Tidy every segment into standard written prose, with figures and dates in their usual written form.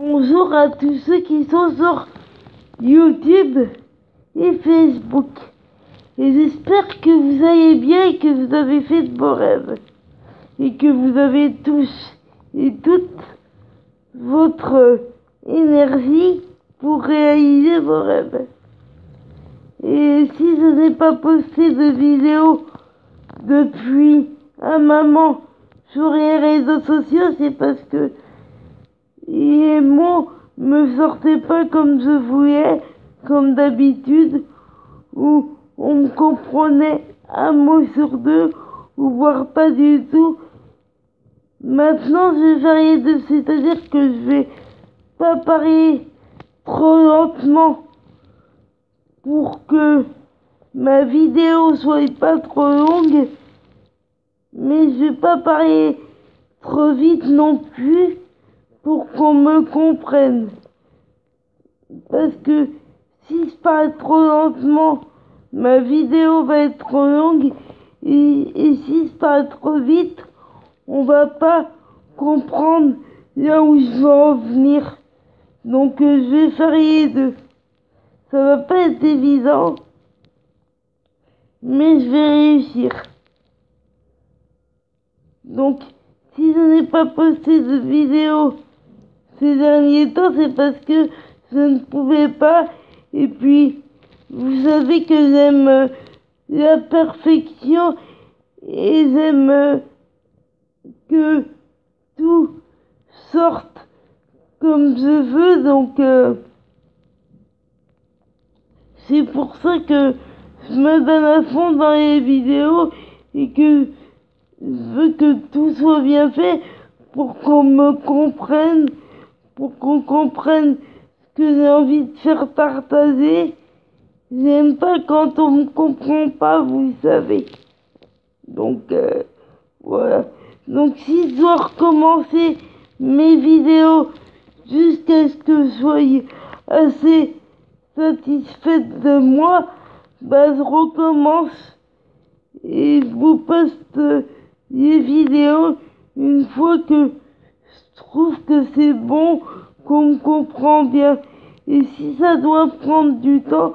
Bonjour à tous ceux qui sont sur YouTube et Facebook. Et j'espère que vous allez bien et que vous avez fait de beaux rêves. Et que vous avez tous et toute votre énergie pour réaliser vos rêves. Et si je n'ai pas posté de vidéo depuis un moment sur les réseaux sociaux, c'est parce que les mots me sortaient pas comme je voulais, comme d'habitude, où on me comprenait un mot sur deux, ou voire pas du tout. Maintenant, je vais faire les deux, c'est-à-dire que je vais pas parler trop lentement pour que ma vidéo soit pas trop longue, mais je vais pas parler trop vite non plus pour qu'on me comprenne. Parce que si je parle trop lentement, ma vidéo va être trop longue, et si je parle trop vite, on va pas comprendre là où je veux en venir. Donc je vais faire les deux. Ça va pas être évident, mais je vais réussir. Donc si je n'ai pas posté de vidéo ces derniers temps, c'est parce que je ne pouvais pas. Et puis vous savez que j'aime la perfection et j'aime que tout sorte comme je veux, donc c'est pour ça que je me donne à fond dans les vidéos et que je veux que tout soit bien fait pour qu'on me comprenne, pour qu'on comprenne ce que j'ai envie de faire partager. J'aime pas quand on me comprend pas, vous savez. Donc voilà. Donc si je dois recommencer mes vidéos jusqu'à ce que je sois assez satisfaite de moi, bah je recommence et je vous poste les vidéos une fois que je trouve que c'est bon, qu'on me comprend bien. Et si ça doit prendre du temps,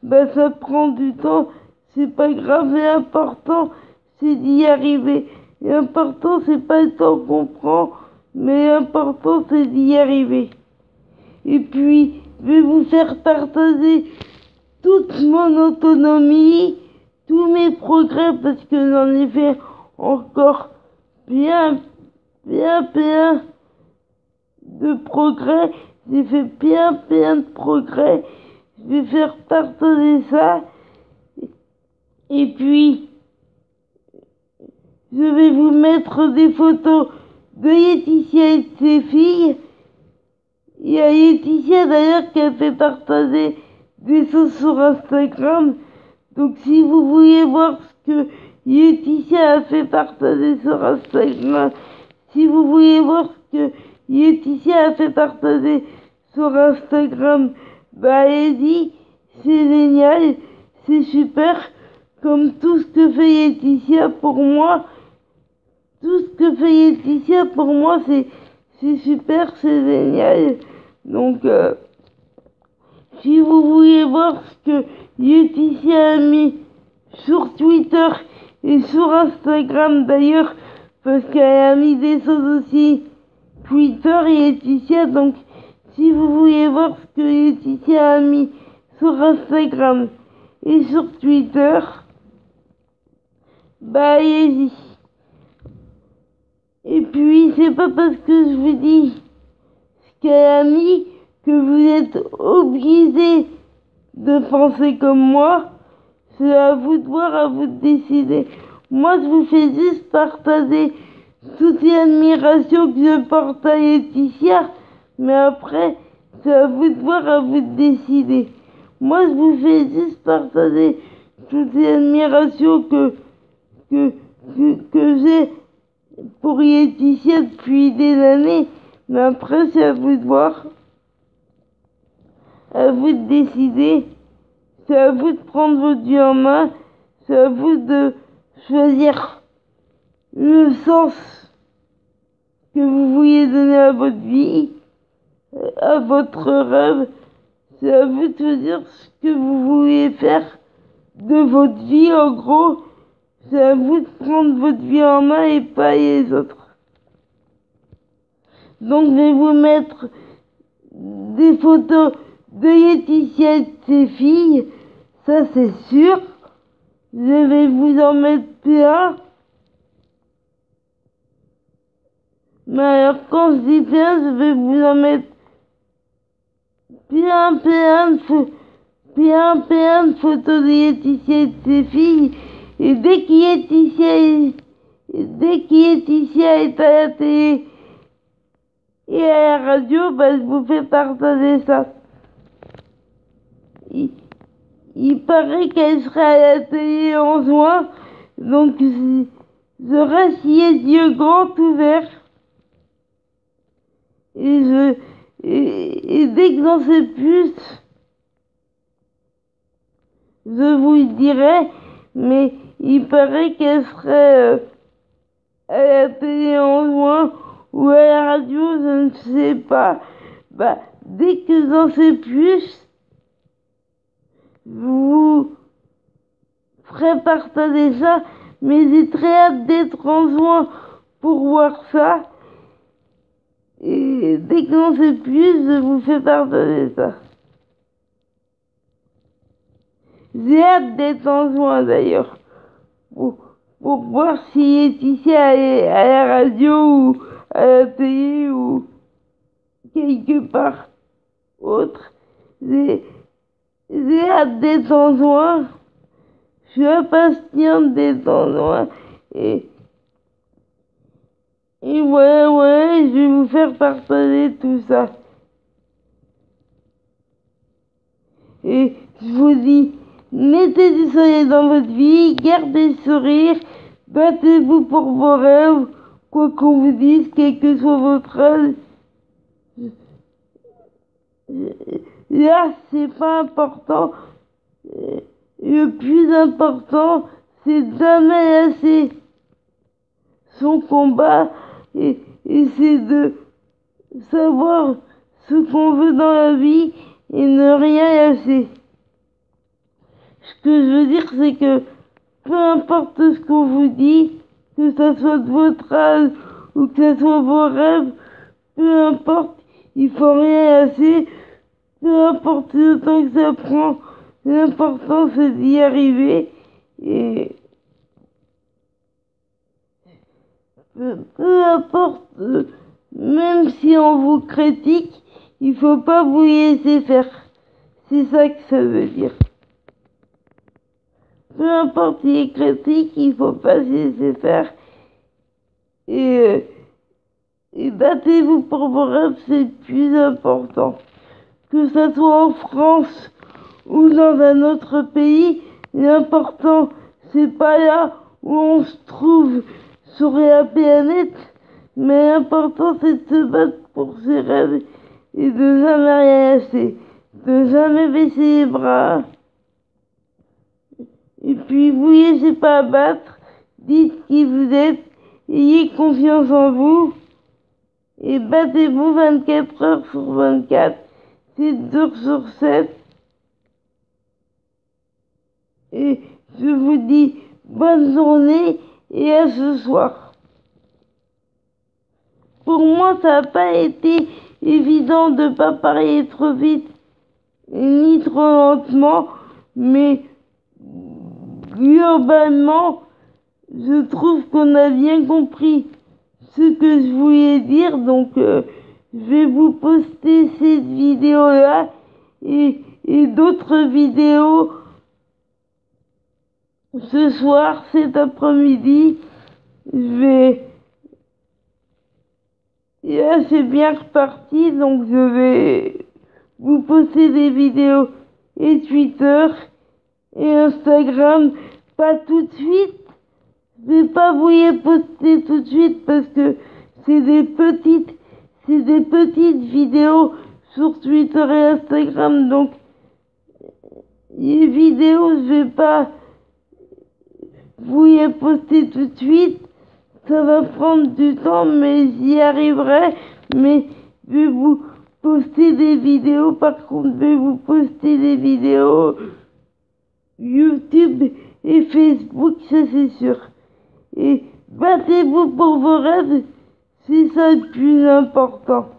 bah ça prend du temps, c'est pas grave. L'important c'est d'y arriver. L'important c'est pas le temps qu'on prend, mais l'important c'est d'y arriver. Et puis je vais vous faire partager toute mon autonomie, tous mes progrès, parce que j'en ai fait encore bien de progrès. J'ai fait bien de progrès. Je vais faire partager ça. Et puis, je vais vous mettre des photos de Laetitia et de ses filles. Il y a Laetitia d'ailleurs qui a fait partager des choses sur Instagram. Donc si vous voulez voir ce que Laetitia a fait partager sur Instagram, si vous voulez voir ce que Laetitia a fait partager sur Instagram, bah allez-y, c'est génial, c'est super, comme tout ce que fait Laetitia pour moi. Tout ce que fait Laetitia pour moi, c'est super, c'est génial. Donc si vous voulez voir ce que Laetitia a mis sur Twitter et sur Instagram d'ailleurs, parce qu'elle a mis des choses aussi Twitter et Laetitia, donc si vous voulez voir ce que Laetitia a mis sur Instagram et sur Twitter, bah allez-y. Et puis c'est pas parce que je vous dis ce qu'elle a mis que vous êtes obligés de penser comme moi. C'est à vous de voir, à vous de décider. Moi, je vous fais juste partager toute l'admiration que je porte à Laetitia, mais après, c'est à vous de voir, à vous de décider. Moi, je vous fais juste partager toute l'admiration que j'ai pour Laetitia depuis des années, mais après, c'est à vous de voir, à vous de décider. C'est à vous de prendre votre vie en main, c'est à vous de choisir le sens que vous voulez vouliez donner à votre vie, à votre rêve. C'est à vous de dire ce que vous voulez faire de votre vie, en gros. C'est à vous de prendre votre vie en main et pas les autres. Donc je vais vous mettre des photos de Laetitia et de ses filles, ça c'est sûr. Je vais vous en mettre plein. Mais alors quand je dis plein, je vais vous en mettre plein de photos de Laetitia et de ses filles. Et dès que Laetitia est à la télé et à la radio, bah, je vous fais partager ça. Il paraît qu'elle sera à la télé en juin, donc je reste les yeux grands ouverts. Et dès que j'en sais plus, je vous le dirai, mais il paraît qu'elle serait à la télé en juin ou à la radio, je ne sais pas. Bah, dès que j'en sais plus, vous ferai partager ça, mais j'ai très hâte d'être en juin pour voir ça. Et dès que j'en sais plus, je vous fais partager ça. J'ai hâte d'être en juin d'ailleurs, pour voir si Laetitia est à la radio ou à la télé ou quelque part autre. J'ai hâte d'être en juin. Je suis impatiente d'être en juin. Et ouais, je vais vous faire partager tout ça. Et je vous dis, mettez du soleil dans votre vie, gardez le sourire, battez-vous pour vos rêves, quoi qu'on vous dise, quel que soit votre âge. Là, c'est pas important. Le plus important, c'est de jamais lâcher son combat et c'est de savoir ce qu'on veut dans la vie et ne rien lâcher. Ce que je veux dire, c'est que peu importe ce qu'on vous dit, que ça soit de votre âge ou que ça soit vos rêves, peu importe, il faut rien lâcher, peu importe le temps que ça prend, l'important c'est d'y arriver et peu importe, même si on vous critique, il faut pas vous laisser faire. C'est ça que ça veut dire. Peu importe les critiques, il faut pas se laisser faire. Et battez-vous pour vos rêves, c'est le plus important. Que ça soit en France ou dans un autre pays, l'important, c'est pas là où on se trouve sur la planète, mais l'important, c'est de se battre pour ses rêves et de jamais rien lâcher, de jamais baisser les bras. Et puis, vous laissez pas abattre, dites qui vous êtes, ayez confiance en vous, et battez-vous 24 heures sur 24, 7 jours sur 7. Et je vous dis bonne journée et à ce soir. Pour moi, ça n'a pas été évident de ne pas parler trop vite ni trop lentement, mais globalement, je trouve qu'on a bien compris ce que je voulais dire, donc je vais vous poster cette vidéo-là et d'autres vidéos ce soir, cet après-midi. Et là, c'est bien reparti, donc je vais vous poster des vidéos et Twitter et Instagram, pas tout de suite. Je vais pas vous les poster tout de suite parce que c'est des petites vidéos sur Twitter et Instagram, donc les vidéos, je vais pas vous les poster tout de suite Ça va prendre du temps, mais j'y arriverai. Mais je vais vous poster des vidéos. Par contre, je vais vous poster des vidéos YouTube et Facebook, ça c'est sûr. Et battez-vous pour vos rêves, c'est ça le plus important.